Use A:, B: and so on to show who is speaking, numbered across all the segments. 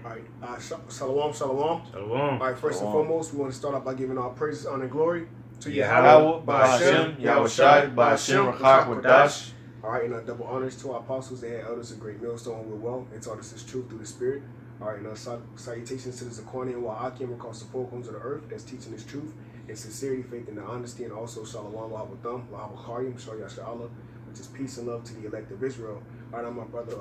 A: All right. Shalom, shalom.
B: Shalom.
A: All right. First and foremost, we want to start off by giving our praises, honor, and glory to
B: Yahweh, Ba'ashem, Yahushai, Ba'ashem, Rachak, Wadash.
A: All right, and double honors to our apostles and elders of Great Millstone with well and taught us His truth through the Spirit. All right, and salutations to the Zaquanian Wa'akim across the four corners of the earth that's teaching His truth in sincerity, faith, and honesty, and also Shalom, Wahabatham, Wahabacharim, Shoyasha Allah, which is peace and love to the elect of Israel. All right, I'm my brother,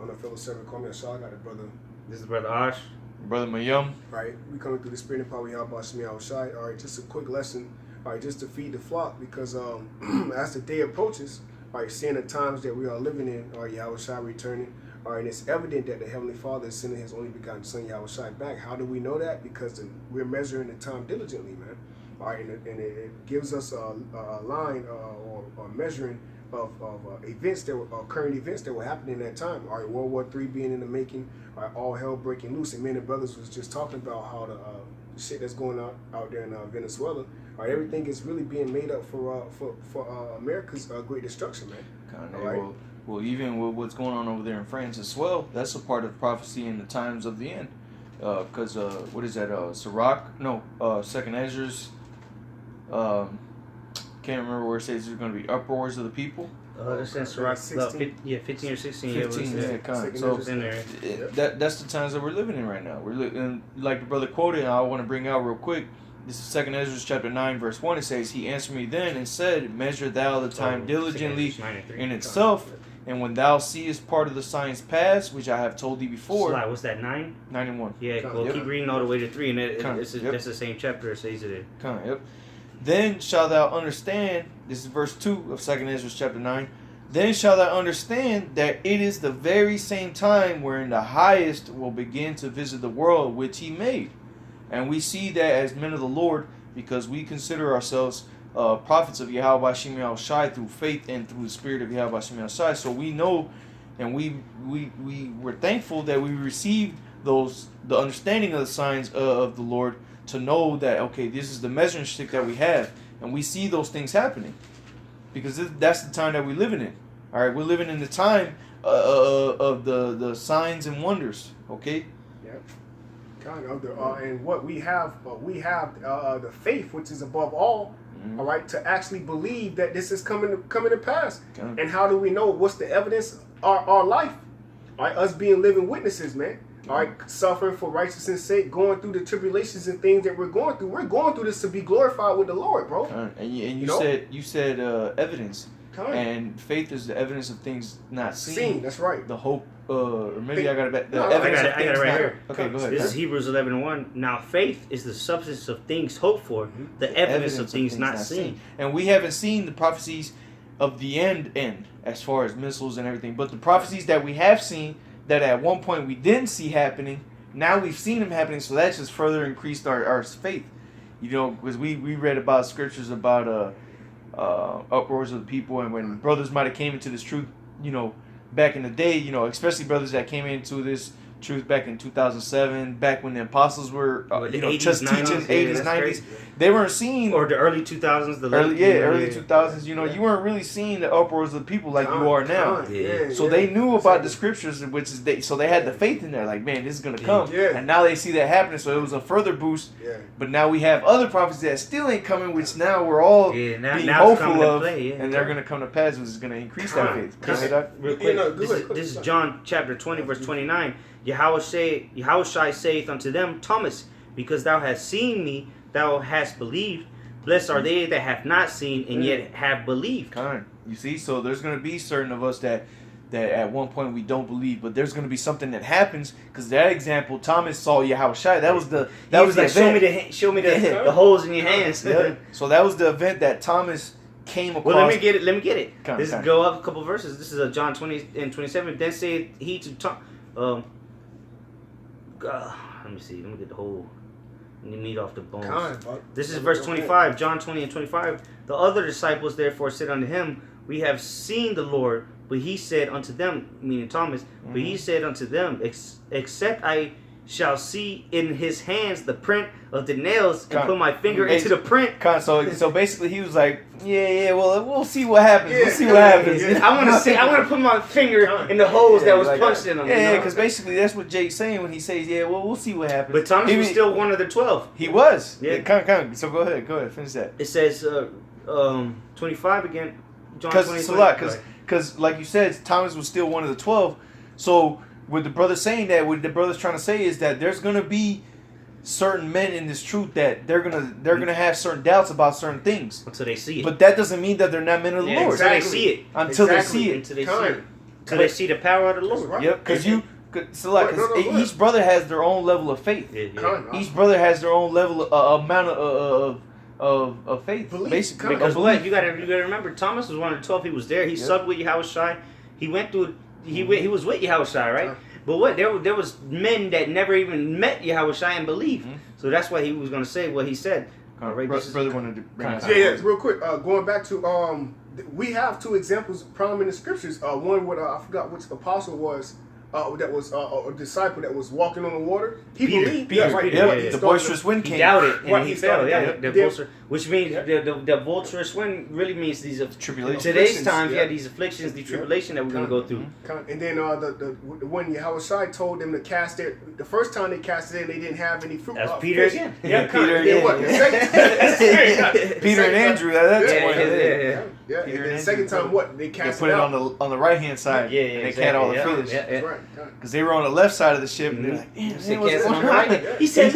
A: I'm a fellow servant, call me Ashah, I got a brother.
B: This is Brother Ash.
C: Brother Mayum.
A: Right, we coming through the Spirit and power of Yahweh Shemi Shai. All right, just a quick lesson, all right, just to feed the flock, because as the day approaches, all right, seeing the times that we are living in, all right, Yahweh Shai returning, all right, and it's evident that the Heavenly Father is sending His only begotten Son, Yahweh Shai, back. How do we know that? Because we're measuring the time diligently, man. All right, and it gives us a line or measuring of events that were current events that were happening in that time. All right, World War III being in the making, all right, all hell breaking loose. And me and the brothers was just talking about how the shit that's going on out there in Venezuela. All right, everything is really being made up for America's great destruction, man.
C: All right. Well, even with what's going on over there in France as well, that's a part of prophecy in the times of the end. Because what is that? Sirach? No, Second Ezra's. Can't remember where it says there's going to be uproars of the people.
B: It says Sirach, 15 or 16.
C: 15, yeah, kind of. So
B: in there.
C: That's the times that we're living in right now. We're living, like the brother quoted, I want to bring out real quick. This is 2 Ezra chapter 9, verse 1. It says, He answered me then and said, Measure thou the time diligently in itself, and when thou seest part of the signs pass, which I have told thee before.
B: So, what's that, 9?
C: 9 and 1.
B: Yeah, well, keep reading all the way to 3, and that's the same chapter it says it in.
C: Yep. Then shalt thou understand, this is verse 2 of 2 Ezra chapter 9, then shalt thou understand that it is the very same time wherein the highest will begin to visit the world which He made. And we see that as men of the Lord, because we consider ourselves prophets of Yahweh Shemi Shai through faith and through the Spirit of Yahweh Shemi Shai. So we know, and we were thankful that we received the understanding of the signs of the Lord, to know that, okay, this is the measuring stick that we have, and we see those things happening, because that's the time that we're living in. All right, we're living in the time of the signs and wonders. Okay.
A: Yep. Kind of. And what we have the faith, which is above all. Mm-hmm. All right, to actually believe that this is coming to pass. Okay. And how do we know? What's the evidence? Our life. All right, us being living witnesses, man. All right, suffering for righteousness' sake, going through the tribulations and things that we're going through. We're going through this to be glorified with the Lord, bro.
C: And you said evidence, and faith is the evidence of things not seen.
A: That's right.
C: The hope, or maybe I got it.
B: I got it right here.
C: Okay, go ahead.
B: This is Hebrews 11:1. Now faith is the substance of things hoped for, the evidence of things not seen.
C: And we haven't seen the prophecies of the end as far as missiles and everything, but the prophecies that we have seen, that at one point we didn't see happening, now we've seen them happening, so that just further increased our faith. You know, because we read about scriptures about uproars of the people, and when brothers might have came into this truth, you know, back in the day, you know, especially brothers that came into this truth back in 2007, back when the apostles were just teaching 80s, 90s. They weren't seeing,
B: or the early 2000s,
C: early 2000s. You know, you weren't really seeing the uproars of the people like you are now. So they knew about the scriptures, which is so they had the faith in there. Like, man, this is gonna come, and now they see that happening. So it was a further boost. But now we have other prophecies that still ain't coming, which now we're all being hopeful of, and they're gonna come to pass, which is gonna increase that faith.
B: Real quick, this is John chapter 20, verse 29. Yahushai saith unto them, Thomas, because thou hast seen me, thou hast believed. Blessed are they that have not seen and yet have believed.
C: You see, so there's going to be certain of us that at one point we don't believe, but there's going to be something that happens, because that example, Thomas saw Yahushua. That was the event.
B: Show me the holes in your hands.
C: So that was the event that Thomas came across.
B: Well, let me get it. Go up a couple verses. This is John 20 and 27. Then said he to Thomas. Let me see. Let me get the whole meat off the bones. This is verse 25. John 20 and 25. The other disciples therefore said unto him, We have seen the Lord. But he said unto them, meaning Thomas, but he said unto them, Except I shall see in his hands the print of the nails, and put my finger
C: Hey,
B: into the print.
C: So basically, he was like, yeah, well, we'll see what happens. We'll see what happens.
B: I want to put my finger in the holes that was punched in them.
C: Yeah, because basically that's what Jake's saying when he says, yeah, well, we'll see what happens.
B: But Thomas was still one of the 12.
C: He was.
B: Yeah.
C: So go ahead, finish that.
B: It says 25 again. John 20.
C: Because like you said, Thomas was still one of the 12. So with the brother saying that, what the brother's trying to say is that there's gonna be certain men in this truth that they're gonna have certain doubts about certain things
B: until they see it.
C: But that doesn't mean that they're not men of the Lord.
B: Until they see it.
C: Until they see it.
B: Until they see the power of the Lord.
C: Right. Yep. Because each brother has their own level of faith.
B: Yeah.
C: Each brother has their own level amount of faith. Basically,
B: because what you gotta remember, Thomas was one of the 12. He was there. He subbed with Yahushua. He went through. He was with Yahushua, right? But what there was men that never even met Yahushua and believed. Mm-hmm. So that's why he was going to say what he said.
C: Right, brother wanted to bring
A: real quick. Going back to we have two examples prominent in the scriptures. One with I forgot which apostle was. That was a disciple that was walking on the water. He believed.
C: Peter. The boisterous wind came.
B: He doubted and he fell.
C: The
B: which means the boisterous wind really means these
C: tribulations.
B: Today's times, these afflictions, the tribulation that we're going to go through.
A: And then when Yahushua told them to cast it, the first time they cast it in, they didn't have any fruit.
B: That's Peter
A: fish.
B: again.
C: Peter and Andrew. That's
A: Yeah, and then the second time, they cast
C: put it on the right hand side.
B: Yeah,
C: and they caught all the fish.
A: That's right.
C: Because they were on the left side of the ship, and they're like,
B: He said, "Look at that,
C: he said,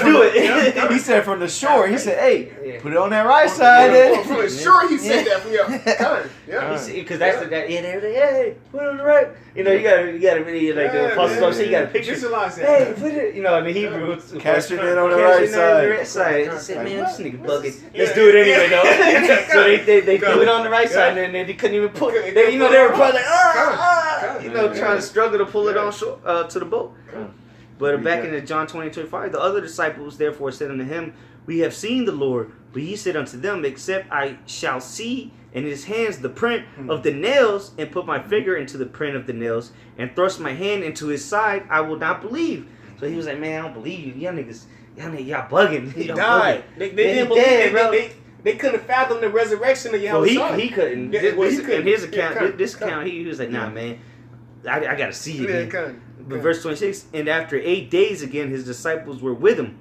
C: do it." He said from the shore. He said, "Hey, put it on that right side."
A: From the shore, he said that.
B: Because that's the guy. Hey, put it on the right. You gotta really like the apostles say. You gotta picture.
A: Visualize it.
B: Hey, put it. In the Hebrew,
C: cast your net on the right side.
B: He said, "Man, this nigga bugging. Let's do it anyway, though." So they threw it on the right side, and they couldn't even pull it. They were probably like, trying to struggle to pull it on shore, to the boat. But back in John 20:25, the other disciples therefore said unto him, "We have seen the Lord." But he said unto them, "Except I shall see in his hands the print of the nails, and put my finger into the print of the nails, and thrust my hand into his side, I will not believe." So he was like, "Man, I don't believe you. Y'all bugging."
A: He died. They didn't believe, bro. They couldn't fathom the resurrection of Yahushua.
B: Well, he couldn't. In his account, this account, he was like, "Nah, man, I got to see it." But verse 26, and after 8 days again, his disciples were with him.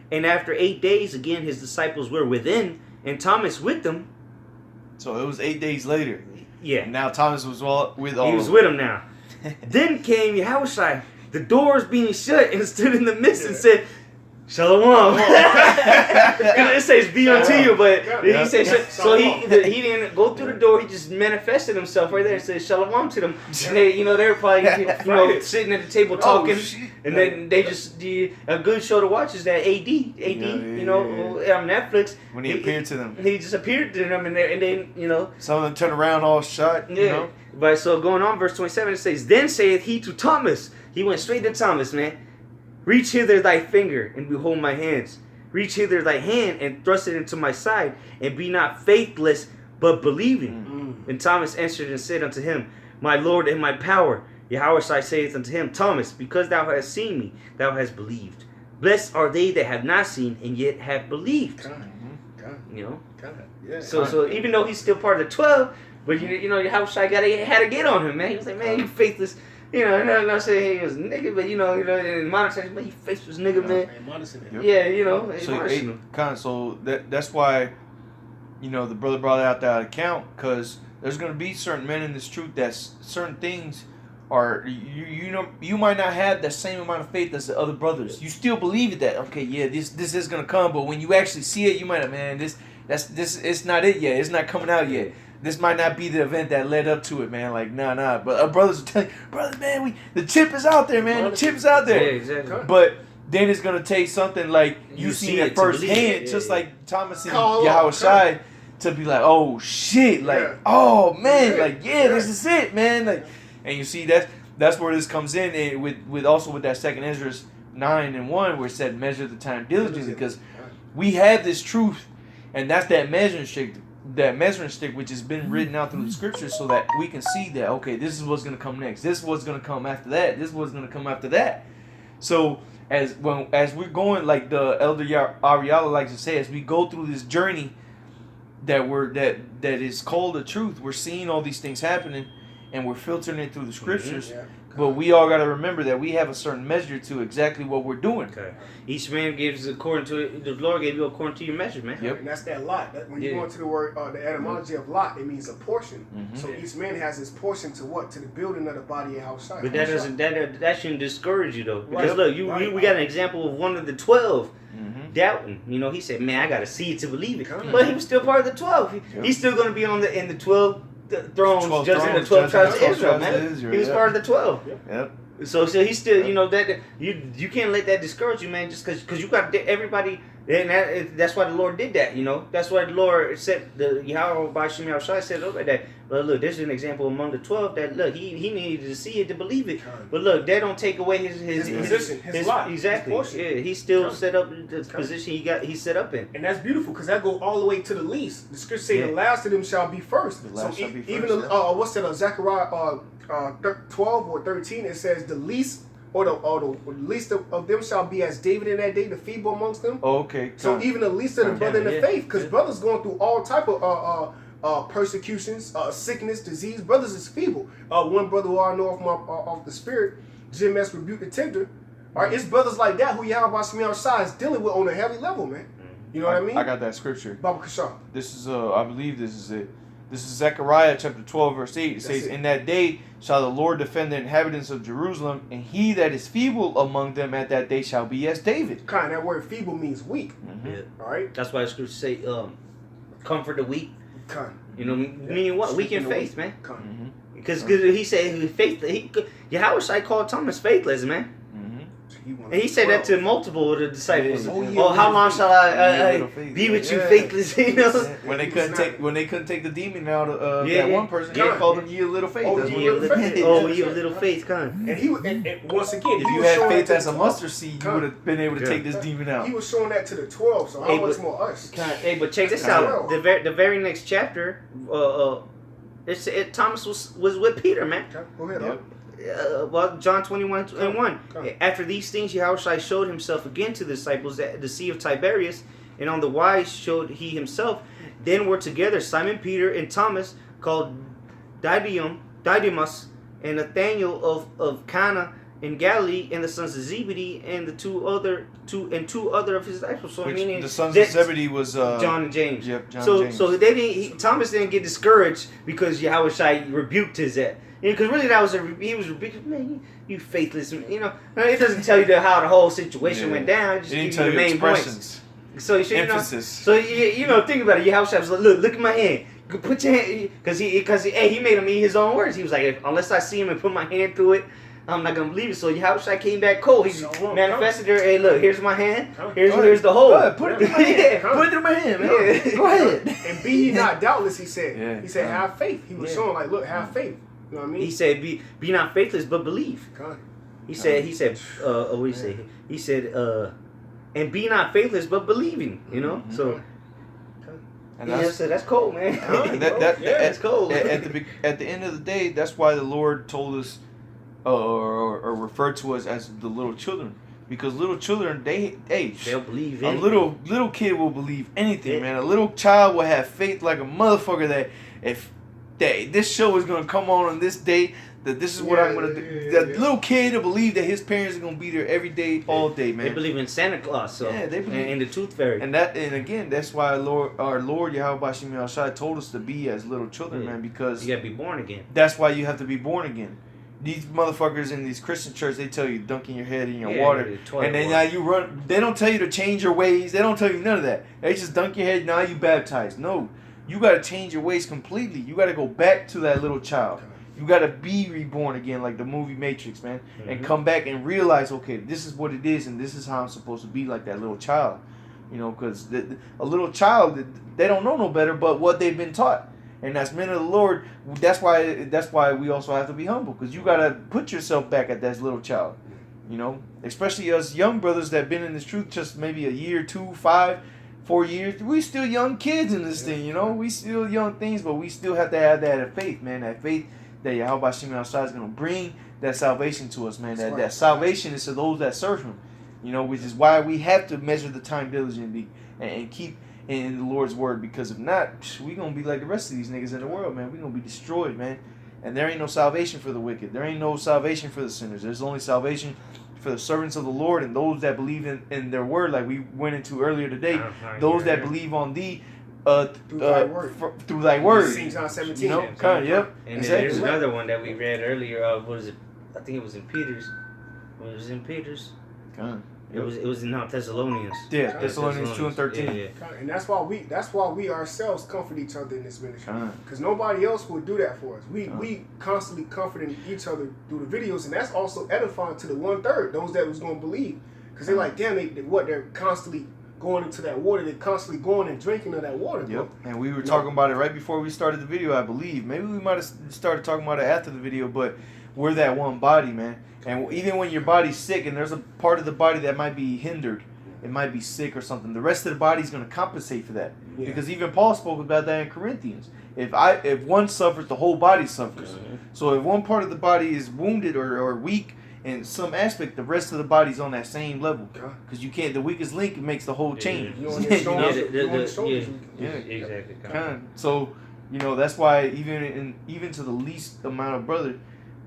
B: And after 8 days again, his disciples were within, and Thomas with them.
C: So it was 8 days later.
B: Yeah.
C: And now Thomas was with all.
B: He was with him now. Then came Yahushua, the doors being shut, and stood in the midst and said, "Shalom." It says "be unto you," but he said so. He didn't go through the door. He just manifested himself right there and said "Shalom" to them. And they were probably sitting at the table talking, and then they just a good show to watch is that AD on Netflix.
C: When he appeared to them,
B: he just appeared to them, and then
C: some of them turned around all shut.
B: Yeah. But so going on, verse 27, it says, "Then saith he to Thomas," he went straight to Thomas, man. "Reach hither thy finger, and behold my hands. Reach hither thy hand, and thrust it into my side, and be not faithless, but believing." And Thomas answered and said unto him, "My Lord and my power." Yahushua saith unto him, "Thomas, because thou hast seen me, thou hast believed. Blessed are they that have not seen, and yet have believed." So even though he's still part of the 12, but Yahushua had to get on him, man. He was like, "Man, you faithless." I'm not saying he was a nigga, but in modern times, man, he faceless nigga, man.
C: So that's why, the brother brought out that account, because there's going to be certain men in this truth that certain things are, you might not have the same amount of faith as the other brothers. You still believe that, okay, yeah, this is going to come, but when you actually see it, you might have, man, this it's not it yet. It's not coming out yet. This might not be the event that led up to it, man. Like, nah. But our brothers will tell you, "Brother, man, the chip is out there, man. The chip is out there."
B: Yeah, exactly.
C: But then it's going to take something like you see it firsthand, just like Thomas and Yahushua, to be like, "Oh, shit. Like, oh, man. Like, this is it, man." Like, and you see, that's where this comes in, and with that 2 Ezra 9:1, where it said, "Measure the time diligently," because we have this truth, and that's that measuring stick. that measuring stick, which has been written out through the scriptures, so that we can see that, okay, this is what's going to come next. This is what's going to come after that. This is what's going to come after that. So as we're going, like the Elder Ariala likes to say, as we go through this journey that is called the truth, we're seeing all these things happening, and we're filtering it through the scriptures.
A: Yeah.
C: But we all got to remember that we have a certain measure to exactly what we're doing.
B: Okay. Each man gives according to the Lord gave you according to your measure, man.
C: Yep.
A: And that's that lot. When you go into the word, the etymology of lot, it means a portion.
C: Mm-hmm.
A: So each man has his portion to what? To the building of the body outside.
B: But that doesn't that shouldn't discourage you though. Because
A: Right.
B: look, we got an example of one of the 12
C: Mm-hmm.
B: doubting. You know, he said, "Man, I got to see it to believe it."
A: Come
B: But
A: on.
B: he was still part of the 12.
C: Yep.
B: He's still going to be in the 12 thrones,
C: 12
B: judging the
C: thrones,
B: 12 tribes of
C: judging the
B: Israel,
C: 12 tribes
B: man.
C: of Israel,
B: He was
C: yeah.
B: part of the 12.
C: Yep.
B: So he's still, you know, that you can't let that discourage you, man. Just because you got everybody, and that's why the Lord did that. You know, that's why the Lord said the Yahweh by Shem Yahushua said, "Look at that. But look, this is an example among the 12 that look he needed to see it to believe it. But look, that don't take away his
A: position, his lot,
B: exactly.
A: his portion.
B: Yeah, he still set up the position he's set up in.
A: And that's beautiful because that go all the way to the least. The scripture say the last of them shall be first.
C: The last shall be first,
A: even
C: yeah.
A: what's that? Zechariah 12 or 13. It says the least or the least of them shall be as David in that day, the feeble amongst them.
C: Oh, okay.
A: So even the least of the brother in the
B: yeah.
A: faith, because brothers going through all type of persecutions, sickness, disease. Brothers is feeble. One brother who I know off the spirit, Jim S. rebuked the tempter. All right, it's brothers like that who Yahweh Shemi outside is dealing with on a heavy level, man. You know what I mean?
C: I got that scripture.
A: Baba Kashar.
C: This is I believe this is it. This is Zechariah chapter 12 verse 8. It says,
A: it.
C: "In that day shall the Lord defend the inhabitants of Jerusalem, and he that is feeble among them at that day shall be as David."
A: Kind that word feeble means weak.
C: Mm-hmm.
B: Yeah.
A: All right,
B: That's why the scriptures say, "Comfort the weak."
A: kind.
B: You know, meaning what? Weak in faith, man.
A: Kind.
C: Mm-hmm.
B: Because he said faith. Yahweh called Thomas faithless, man. And he said that to multiple of the disciples.
C: Yeah.
B: Oh, how long shall I
C: little faith.
B: be with you,
A: Yeah.
B: faithless? You know.
C: When they couldn't take the demon out of
B: Yeah,
C: that
B: yeah.
C: one person,
A: Yeah.
C: he called him ye of little faith.
A: Oh,
C: That's
A: ye
C: what
A: of
C: it
A: little
C: was.
A: faith.
B: Oh, you have little faith, kind.
A: And he was, and once again,
C: If
A: he
C: you
A: was
C: had
A: showing
C: faith
A: that
C: as
A: to
C: a
A: the
C: mustard seed, you
A: Come.
C: would have been able to
B: Yeah.
C: take this demon out.
A: He was showing that to the 12. So how
B: Hey,
A: much
B: but-
A: more us?
B: Hey, but check this
A: Kind.
B: out. The very next chapter, Thomas was with Peter, man.
A: Okay, go ahead.
C: Yep.
B: Well, John 21:1.
A: Come.
B: After these things, Yahushua showed himself again to the disciples at the Sea of Tiberias, and on the wise showed he himself. Then were together Simon Peter and Thomas, called Didymus, and Nathanael of Cana in Galilee, and the sons of Zebedee, and two other of his disciples. So
C: Which
B: meaning
C: the sons
B: that-
C: of Zebedee was
B: John and James.
C: Yep, John
B: so
C: and James.
B: so they didn't. Thomas didn't get discouraged because Yahushua rebuked his head. Because really, he was rebuked. Man, you faithless. You know, it doesn't tell you how the whole situation
C: Yeah.
B: went down. It just
C: It didn't
B: gives
C: tell
B: you
C: you
B: the main points.
C: expressions.
B: So you should,
C: Emphasis.
B: think about it. Yahushua was like, look at my hand. Put your hand, because he made him eat his own words. He was like, unless I see him and put my hand through it, I'm not gonna believe it. So Yahushua came back cold. He
A: So,
B: manifested there. Hey, look, here's my hand.
A: Come.
B: Here's the hole.
C: Go ahead, put it through my hand.
A: Come.
C: Put it through my hand, man.
B: Yeah.
C: Go ahead.
A: And be ye not doubtless, he said.
C: Yeah.
A: He said, have faith. He was
B: Yeah.
A: showing like, look, have faith. You know what I mean?
B: He said, be not faithless, but believe.
A: Come.
B: He said, what do you say? He said, and be not faithless, but believing. You know,
C: Mhm.
B: so
C: And
B: yeah,
C: that's,
B: so that's cold, man. That's cold.
C: at the end of the day, that's why the Lord told us, or referred to us as the little children, because little children,
B: They'll believe
C: a
B: in
C: little kid will believe anything,
B: Yeah.
C: man. A little child will have faith like a motherfucker that if this show is gonna come on this day, that this is what I'm gonna do.
A: Yeah.
C: That little kid will believe that his parents are gonna be there every day, all day,
B: They
C: man.
B: believe in Santa Claus, so
C: Yeah, they believe-
B: and the Tooth Fairy.
C: And again, that's why our Lord Yahweh Shem Yahushua told us to be as little children,
B: Yeah.
C: man, because
B: You gotta be born again.
C: that's why you have to be born again. These motherfuckers in these Christian churches, they tell you dunking your head in your
B: Yeah,
C: water,
B: the toilet
C: and then
B: water.
C: now you run. They don't tell you to change your ways. They don't tell you none of that. They just dunk your head. Now you baptized. No, you got to change your ways completely. You got to go back to that little child. You got to be reborn again, like the movie Matrix, man, and
B: Mhm.
C: come back and realize, okay, this is what it is, and this is how I'm supposed to be like that little child. You know, because a little child, they don't know no better but what they've been taught. And as men of the Lord, that's why we also have to be humble, because you gotta put yourself back at that little child, you know. Especially us young brothers that been in this truth just maybe a year, 2, 5, 4 years. We still young kids in this thing, you know. We still young things, but we still have to have that faith, man. That faith that Yahweh Shem Yahshua is going to bring that salvation to us, man. That salvation is to those that serve Him, you know, which is why we have to measure the time diligently and keep in the Lord's word, because if not, we going to be like the rest of these niggas in the world, man. We going to be destroyed, man. And there ain't no salvation for the wicked. There ain't no salvation for the sinners. There's only salvation for the servants of the Lord and those that believe in their word, like we went into earlier today. Those that believe on thee through thy word.
A: John 17.
C: You know, yep.
B: And there's another one that we read earlier. What is it? I think it was in Peter's. It was in Peter's. It was in Thessalonians.
C: Yeah, Thessalonians 2 and 13.
A: Yeah. And that's why we ourselves comfort each other in this ministry. Because nobody else will do that for us. We constantly comforting each other through the videos, and that's also edifying to the 1/3, those that was going to believe. Because they're like, damn, they're constantly going into that water. They're constantly going and drinking of that water.
C: Yep. And we were talking about it right before we started the video, I believe. Maybe we might have started talking about it after the video, but we're that one body, man. And even when your body's sick and there's a part of the body that might be hindered, it might be sick or something, the rest of the body's going to compensate for that. Yeah. Because even Paul spoke about that in Corinthians. If one suffers, the whole body suffers. Mm-hmm. So if one part of the body is wounded or weak in some aspect, the rest of the body's on that same level. Because you can't, the weakest link makes the whole chain.
B: Exactly.
C: So, you know, that's why even to the least amount of brother,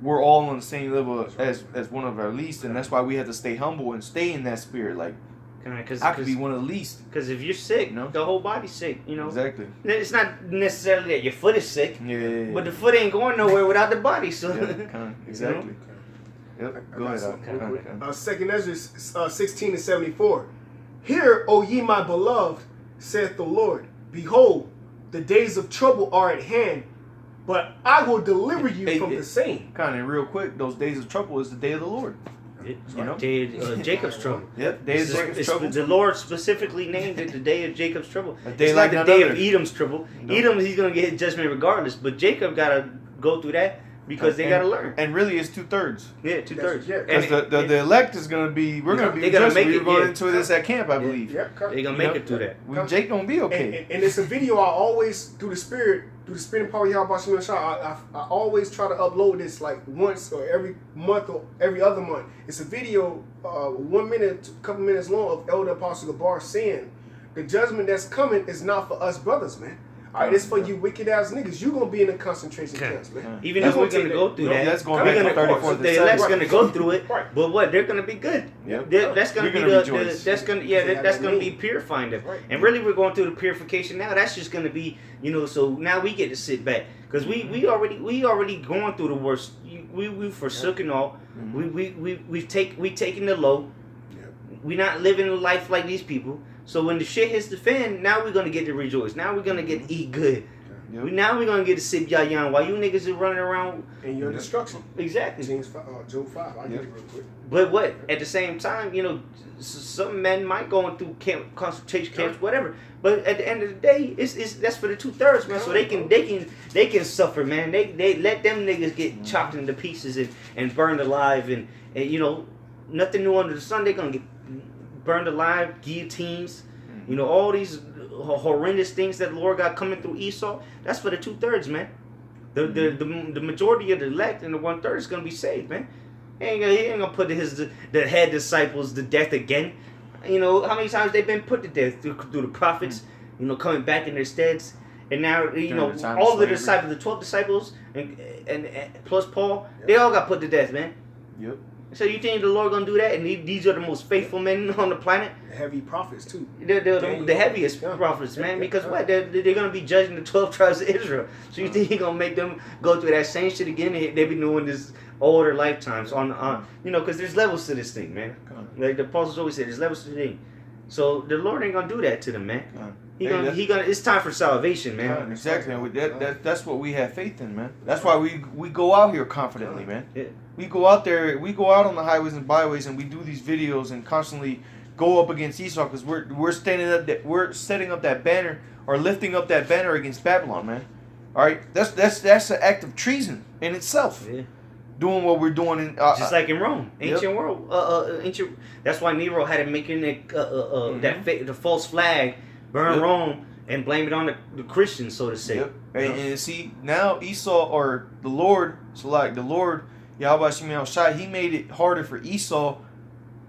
C: we're all on the same level as one of our least, and that's why we have to stay humble and stay in that spirit. Like, I could be one of the least.
B: Because if you're sick, the whole body's sick, you know.
C: Exactly.
B: It's not necessarily that your foot is sick,
C: yeah.
B: But the foot ain't going nowhere without the body, so.
C: Exactly. Yep. Go ahead.
A: 2 Ezra 16 and 74. Hear, O ye my beloved, saith the Lord, behold, the days of trouble are at hand, but I will deliver you from the same.
C: Kind of real quick, those days of trouble is the day of the Lord.
B: You know, day of Jacob's trouble.
C: Yep, day of Jacob's trouble.
B: The Lord specifically named it the day of Jacob's trouble.
C: It's like
B: not the day of Edom's trouble. No. Edom, he's gonna get his judgment regardless, but Jacob gotta go through that because they gotta learn.
C: And really, it's 2/3.
B: Yeah, 2/3.
C: Because the elect is gonna be. We're gonna be. They're gonna make it. We're going into this at camp, I believe.
A: Yeah,
B: they're gonna make it through that.
C: Jake gonna be okay.
A: And it's a video I always through the spirit and power of Yahweh Shem Yahshua, I always try to upload this like once or every month or every other month. It's a video, 1 minute, couple minutes long of Elder Apostle Gabar saying the judgment that's coming is not for us brothers, man. All right, it's for you wicked ass niggas. You gonna be in the concentration camps, man.
B: Even if we're gonna go through that,
C: that's gonna be the 34th.
B: The elect's gonna go through it, but what? They're gonna be good.
C: Yep.
B: That's gonna be that's gonna be purifying them. And really, we're going through the purification now. That's just gonna be, you know. So now we get to sit back because we already going through the worst. We forsook all. We've taken the low. We're not living a life like these people. So when the shit hits the fan, now we're gonna get to rejoice. Now we're gonna get to eat good. Yep. Now we're gonna get to sip yayan while you niggas are running around
A: in your destruction.
B: Exactly.
A: Job 5. I'll get it real quick.
B: But what? At the same time, you know, some men might go through concentration camps, whatever. But at the end of the day, it's that's for the 2/3, man. So they can suffer, man. They let them niggas get chopped into pieces and burned alive and you know, nothing new under the sun. They're gonna get burned alive, guillotines, you know, all these horrendous things that the Lord got coming through Esau. That's for the 2/3, man. The majority of the elect and the 1/3 is gonna be saved, man. He ain't gonna put the head disciples to death again. You know how many times they've been put to death through the prophets, you know, coming back in their steads, and now you know all the disciples, the 12 disciples, and plus Paul, they all got put to death, man.
C: Yep.
B: So you think the Lord gonna do that? And these are the most faithful men on the planet.
A: Heavy prophets too.
B: They're the heaviest prophets, man. Because what? They're gonna be judging the 12 tribes of Israel. So you think He gonna make them go through that same shit again? They be doing this all their lifetimes on you know, because there's levels to this thing, man. Like the apostles always say, there's levels to the thing. So the Lord ain't gonna do that to them, man. He gonna. It's time for salvation, man.
C: Exactly. That's what we have faith in, man. That's why we go out here confidently, man.
B: Yeah.
C: We go out there. We go out on the highways and byways, and we do these videos and constantly go up against Esau because we're setting up that banner or lifting up that banner against Babylon, man. All right. That's an act of treason in itself.
B: Yeah.
C: Doing what we're doing in
B: just like in Rome, ancient world, ancient. That's why Nero had to make the false flag burn Rome, and blame it on the Christians, so to say.
C: Yep. And see, now Esau, or the Lord, so like the Lord, Yahweh Shemel Shai, he made it harder for Esau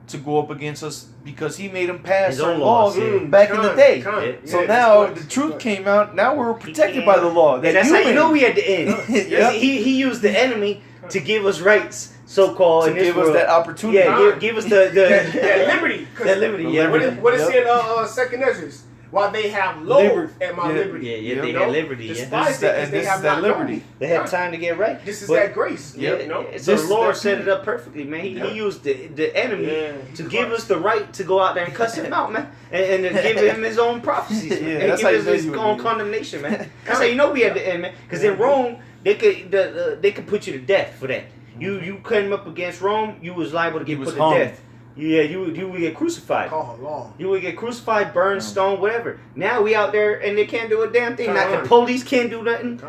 C: to go up against us because he made him pass
B: His
C: certain
B: own
C: laws
B: laws,
C: back in the day. So now
A: that's
C: the truth came out. Now we're protected by the law.
B: And that's how you know we had to end.
C: Yep.
B: He used the enemy to give us rights, so-called,
C: to
B: in this
C: give us
B: world.
C: that opportunity.
B: Yeah, give us the
A: that liberty.
B: that liberty. Yeah,
A: What is in Second Ezra? While they have loathed at my liberty.
B: Yeah, they got liberty.
A: Despise it because they have not liberty.
B: They had time to get right.
A: This is that grace.
B: Yeah, so the Lord set it up perfectly, man. He used the enemy to give us the right to go out there and cuss him out, man, and to give him his own prophecies, man, and
C: that's
B: give
C: how
B: us his own condemnation, man. That's how you know we had the end, man. Because in Rome, they could put you to death for that. You came up against Rome, you was liable to get put to death. Yeah, you would get crucified.
A: Call her law.
B: You would get crucified, burned, stoned, whatever. Now we out there and they can't do a damn thing. Not the police can't do nothing.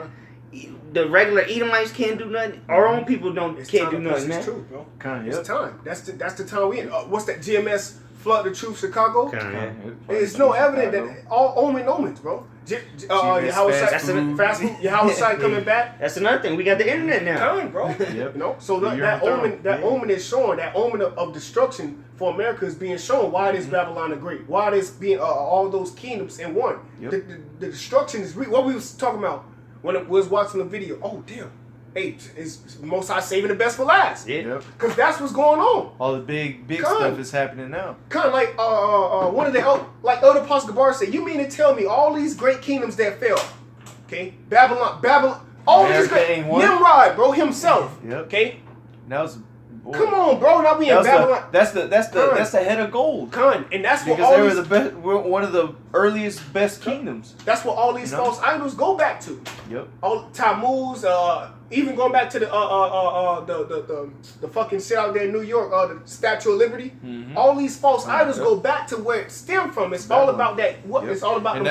B: The regular Edomites can't do nothing. Our own people can't do nothing, man.
A: It's true, bro.
C: It's
A: time. That's the time we in. What's that? GMS Flood the Truth Chicago. It's no evidence that all omens, bro.
C: Fast
A: food coming back.
B: That's another thing. We got the internet now.
A: Time, bro. You know, so that omen is showing. That omen of destruction for America is being shown. Why it is Babylon the Great? Why it is being all those kingdoms in one? The destruction is what we was talking about when it was watching the video. Oh damn. Hey, is Most High saving the best for last?
B: Yeah.
A: Because that's what's going on.
C: All the big stuff is happening now.
A: Kind of like one of the like Elder Apostle Gabar said. You mean to tell me all these great kingdoms that fell? Okay, Babylon, all these great Nimrod, bro, himself. Okay.
C: That was.
A: Come on, bro. Now we in Babylon.
C: That's the head of gold.
A: And that's what
C: because they were the best. One of the earliest best kingdoms.
A: That's what all these false idols go back to.
C: Yep.
A: All Tammuz, even going back to the fucking shit out there in New York, the Statue of Liberty. All these false idols go back to where it stemmed from. It's all about that. It's all about.
C: And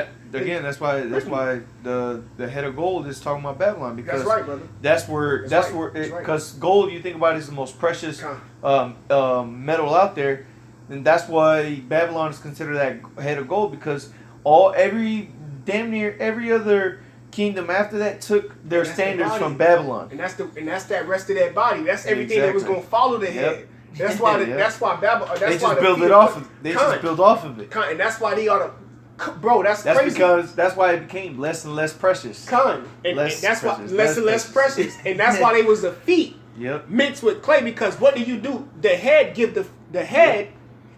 C: that's why the head of gold is talking about Babylon, because
A: that's right, brother.
C: That's where because gold, you think about it, is the most precious metal out there, and that's why Babylon is considered that head of gold, because damn near every other kingdom after that took their standards from Babylon.
A: And that's that rest of that body. That's everything that was going to follow the head. That's why that's why Babylon. They just build it off of.
C: They just build off of it.
A: And that's why they ought to. Bro, that's crazy.
C: Because that's why it became less and less precious.
A: And that's why less and less precious. And that's why they was the feet mixed with clay. Because what do? The head give the head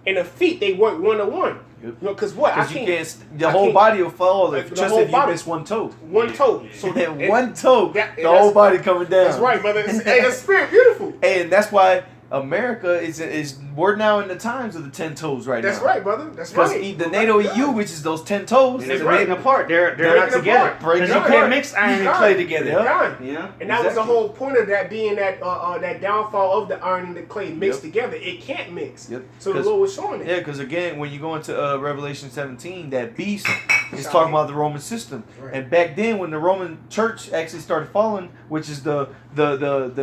A: and the feet, they work 1-to-1. You know, because what?
C: The whole body will fall just if you miss one toe.
A: One toe. So
C: one toe, the whole body coming down.
A: That's right, brother. Hey, the spirit, beautiful.
C: And that's why America is we're now in the times of the 10 toes right now.
A: That's right, brother. That's right.
C: Because the NATO EU, which is those 10 toes,
B: they're breaking apart. They're not together.
C: Because
B: you can't mix iron and clay together.
A: Yeah. And that was the whole point of that, being that that downfall of the iron and the clay mixed together. It can't mix. So the Lord was showing it.
C: Yeah, because again, when you go into Revelation 17, that beast is talking about the Roman system. Right. And back then, when the Roman church actually started falling, which is the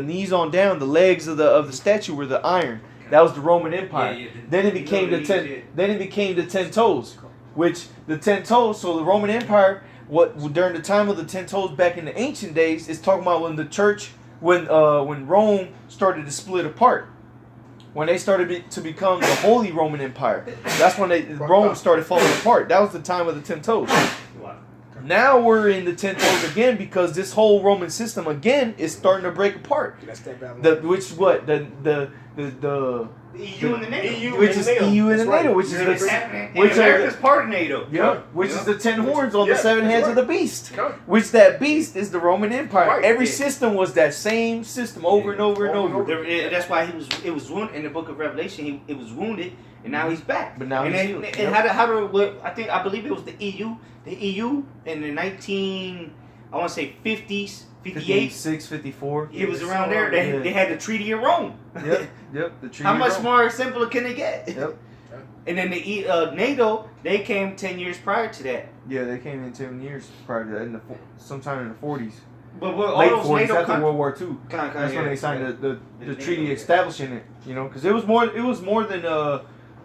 C: knees on down, the legs of the statue were the iron. That was the Roman Empire. Then it became the 10. Then it became the 10 toes, which the 10 toes. So the Roman Empire, during the time of the 10 toes back in the ancient days, is talking about when the church, when Rome started to split apart, when they started to become the Holy Roman Empire. That's when Rome started falling apart. That was the time of the 10 toes. Now we're in the 10 toes again, because this whole Roman system again is starting to break apart.
A: That's that Babylon.
B: The EU and the NATO.
C: Which is EU and the NATO, which is
B: America's part of NATO.
C: Which is the 10 horns on the 7 heads of the beast. Which that beast is the Roman Empire. Every system was that same system over and over and over.
B: That's why it was wounded in the book of Revelation. It was wounded, and now he's back.
C: But now he's healed.
B: And I believe it was the EU. The EU in the 50s. 58,
C: 56, 54.
B: It was around there. They had the Treaty of Rome.
C: Yep. The Treaty.
B: How much more simple can it get?
C: Yep.
B: And then the NATO, they came 10 years prior to that.
C: Yeah, they came in 10 years prior to that, sometime in the 40s.
B: But
C: late 40s, after World War II. That's when they signed the treaty establishing it. You know, because it was more than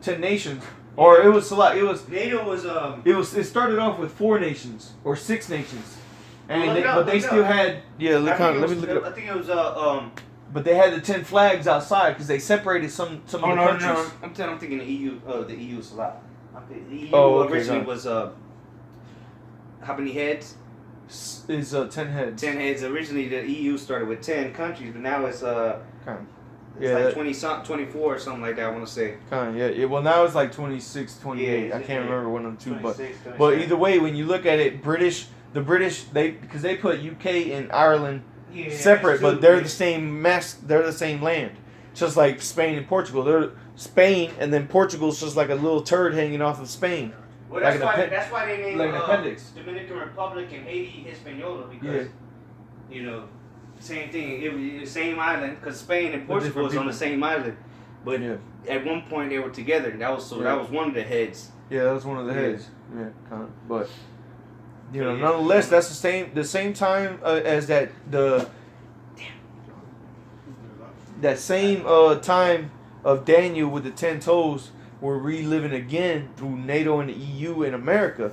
C: 10 nations. Or it was select. It was
B: NATO was
C: It started off with 4 nations or 6 nations, and they still
B: up.
C: had let me look it up.
B: I think it was
C: But they had the 10 flags outside because they separated some of the countries.
B: No. I'm thinking the EU. The EU is a lot. The EU originally was how many heads?
C: Is 10 heads.
B: 10 heads. Originally, the EU started with 10 countries, but now it's It's
C: Yeah,
B: like 24 or something like that, I want to say.
C: Kind of, yeah. Well, now it's like 26, 28.
B: Yeah,
C: I can't remember one of them two, but
B: 26,
C: either way, when you look at it, the British, because they put UK and Ireland separate, but they're the same they're the same land, just like Spain and Portugal. They're Spain, and then Portugal's just like a little turd hanging off of Spain.
B: Well,
C: like
B: that's why they named
C: like an appendix.
B: Dominican Republic and Haiti Hispaniola, because you know. Same thing. It was the same island because Spain and Portugal was on the same island, but at one point they were together. That was that was one of the heads.
C: Yeah, that was one of the heads. Yeah, kind of. But nonetheless, that's the same time as that same time of Daniel with the 10 toes. We're reliving again through NATO and the EU and America.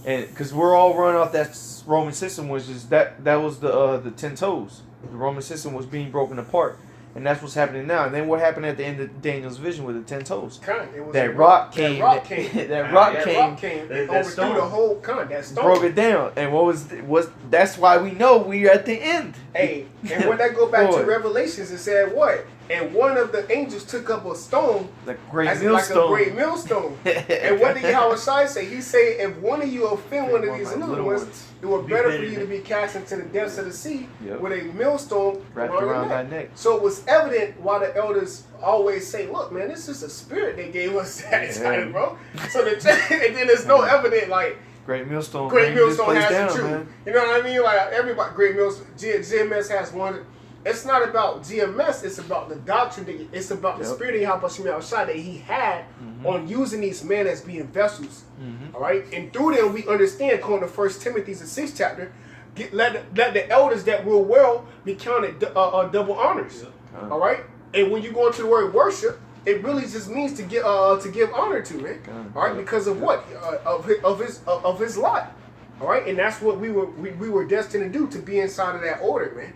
C: And because we're all running off that Roman system, which is that was the 10 toes. The Roman system was being broken apart, and that's what's happening now. And then what happened at the end of Daniel's vision with the 10 toes? That rock came. That rock came.
A: It overthrew the whole that stone.
C: Broke it down, and what was that's why we know we're at the end.
A: Hey, and when that go back to Revelations, it said what? And one of the angels took up a stone,
C: like a great millstone.
A: And what did Yahushua say? He said, if one of you offend one of these little ones, it would better for you to be cast into the depths of the sea with a millstone
C: wrapped around thy neck.
A: So it was evident why the elders always say, look, man, this is a spirit they gave us that time, bro. So and then there's no evidence like
C: Great Millstone.
A: Great Millstone has the truth.
C: Man.
A: You know what I mean? Like everybody, Great Millstone, GMS has one. It's not about GMS. It's about the doctrine. It's about the spirit of Yahweh Shai that he had on using these men as being vessels. All right, and through them we understand, according to 1 Timothy the 6th chapter, let the elders that will well be counted double honors. All right, and when you go into the word worship, it really just means to give honor to, man. All right, because of what of his lot. All right, and that's what we were destined to do, to be inside of that order, man.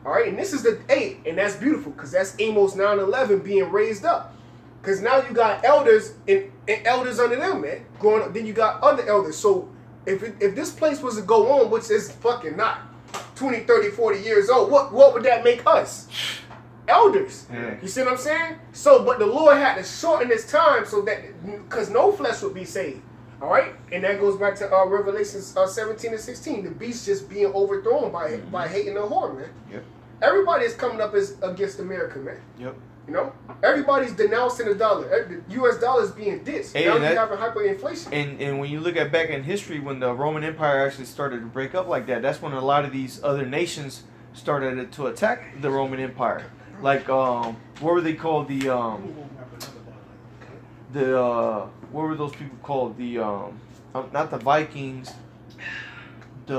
A: All right, and this is the 8, and that's beautiful because that's Amos 9:11 being raised up. Because now you got elders and elders under them, man. Going up, then you got other elders. So if this place was to go on, which is fucking not 20, 30, 40 years old, what would that make us? Elders. You see what I'm saying? So, but the Lord had to shorten this time so that, because no flesh would be saved. All right, and that goes back to Revelations 17 and 16. The beast just being overthrown by hating the whore, man.
C: Yep.
A: Everybody is coming up against America, man.
C: Yep.
A: You know, everybody's denouncing the dollar. The U.S. dollar is being ditched. Now you're having hyperinflation.
C: And when you look at back in history, when the Roman Empire actually started to break up like that, that's when a lot of these other nations started to attack the Roman Empire. Like, what were they called? What were those people called? The not the Vikings. They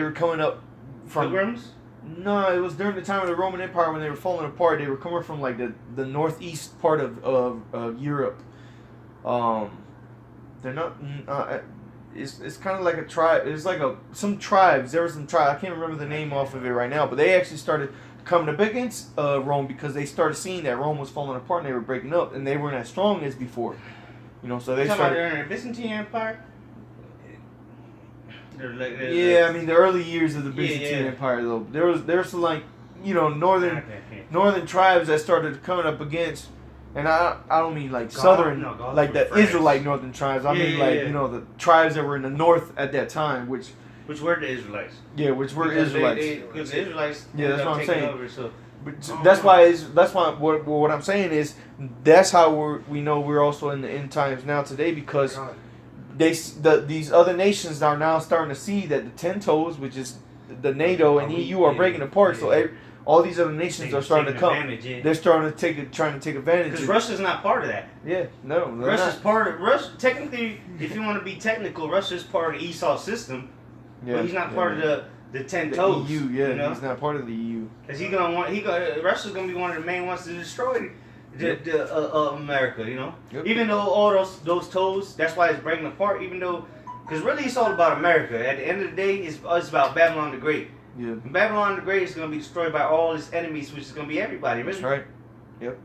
C: were coming up from
B: Pilgrims?
C: No, it was during the time of the Roman Empire when they were falling apart. They were coming from like the northeast part of Europe. They're not. It's kind of like a tribe. It's like some tribes. There were some tribes. I can't remember the name off of it right now, but they actually started coming up against Rome because they started seeing that Rome was falling apart and they were breaking up and they weren't as strong as before. You know, so they started.
B: During the Byzantine Empire.
C: Yeah, I mean the early years of the Byzantine Empire, though, there was some like northern tribes that started coming up against, and I don't mean like southern, like the Israelite northern tribes. I mean the tribes that were in the north at that time, which
B: were the Israelites.
C: Yeah, which were Israelites.
B: Because the Israelites.
C: Yeah, that's what I'm saying.
B: Over, so.
C: That's why what I'm saying is that's how we know we're also in the end times now today, because these other nations are now starting to see that the 10 toes, which is the NATO and EU, are breaking apart. So all these other nations are starting to come. They're starting to trying to take advantage.
B: Because Russia's not part of that.
C: Yeah, no.
B: Russia's part of Russia. Technically, if you want to be technical, Russia's part of the Esau system. Yeah, but he's not part of the 10 toes.
C: EU,
B: you know?
C: He's not part of the EU.
B: Because Russia's gonna be one of the main ones to destroy America, you know.
C: Yep.
B: Even though all those toes, that's why it's breaking apart. Even though, because really it's all about America. At the end of the day, it's about Babylon the Great.
C: Yeah.
B: And Babylon the Great is going to be destroyed by all its enemies, which is going to be everybody. Really.
C: That's right. Yep.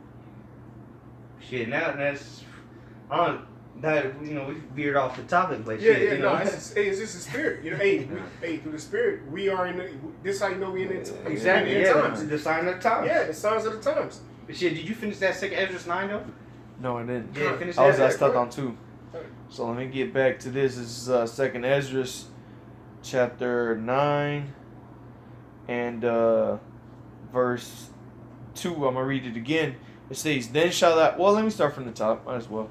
B: Shit. Now that's that we veered off the topic, but
A: Yeah,
B: shit,
A: yeah,
B: you know.
A: no, it's just a spirit. You know, hey, through the spirit, we are in. This is how you know we in the
B: Exactly.
A: in the
B: Yeah.
A: times.
B: The sign of the times.
A: Yeah, the signs of the times.
B: But shit, did you finish that second Ezra's 9 though?
C: No, I didn't.
B: Yeah, finish
C: I was
B: that.
C: stuck on 2. So let me get back to this. This is Second Ezra, chapter 9, and verse 2. I'm gonna read it again. It says, "Then shall that." Well, let me start from the top. Might as well.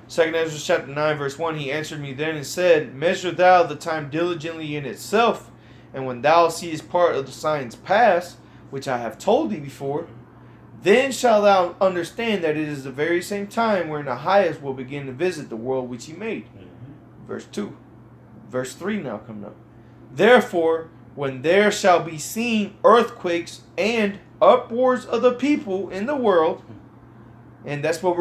C: Second Ezra chapter 9, verse 1. He answered me then and said, "Measure thou the time diligently in itself, and when thou seest part of the signs pass, which I have told thee before, then shalt thou understand that it is the very same time wherein the highest will begin to visit the world which he made." Verse 2. Verse 3 now coming up. "Therefore, when there shall be seen earthquakes and uproars of the people in the world," and that's what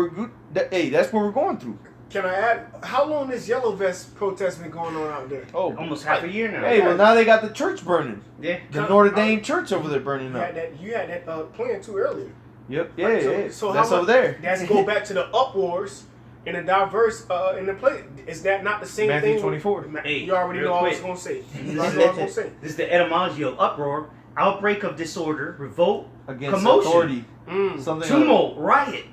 C: that's what we're going through.
A: Can I add? How long this yellow vest protest been going on out there?
C: Oh,
B: Almost half a year now.
C: hey, well now they got the church burning.
B: Yeah.
C: The Notre Dame church over there burning
A: You
C: up.
A: had that plan too earlier.
C: Yep, yeah,
A: Right,
C: yeah.
A: So
C: That's over there.
A: That's go back to the uproars in a diverse in the play. Is that not the same
C: Matthew
A: thing?
C: 24.
B: Hey,
A: You already
B: real
A: know what I was
B: quick.
A: gonna say.
B: This
A: You already know what I was gonna
B: is,
A: say.
B: this is the etymology of uproar, outbreak of disorder, revolt,
C: Against
B: commotion,
C: authority.
A: Mm.
C: Something
B: tumult, riot.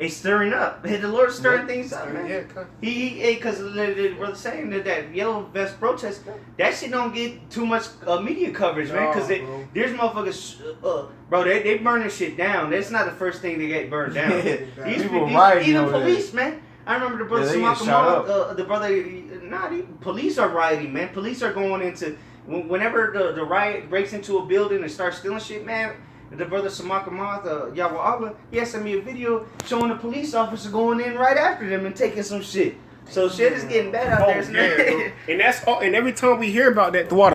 B: A stirring up. The Lord's stirring things up, man.
A: Yeah,
B: Because the brother saying that yellow vest protest, that shit don't get too much media coverage, man. Because
A: bro.
B: there's motherfuckers, bro, they burning shit down. That's not the first thing they get burned down.
C: People rioting
B: even
C: over there.
B: police, man. I remember the brother
C: Yeah, they get
B: Samaka
C: shot
B: Mall, the brother, police are rioting, man. Police are going into, whenever the riot breaks into a building and starts stealing shit, man. The brother Samaka Moth, Yahweh Allah, he had sent me a video showing the police officer going in right after them and taking some shit. So shit is getting bad out there.
A: Yeah, bro. And that's all. And every time we hear about that, the water.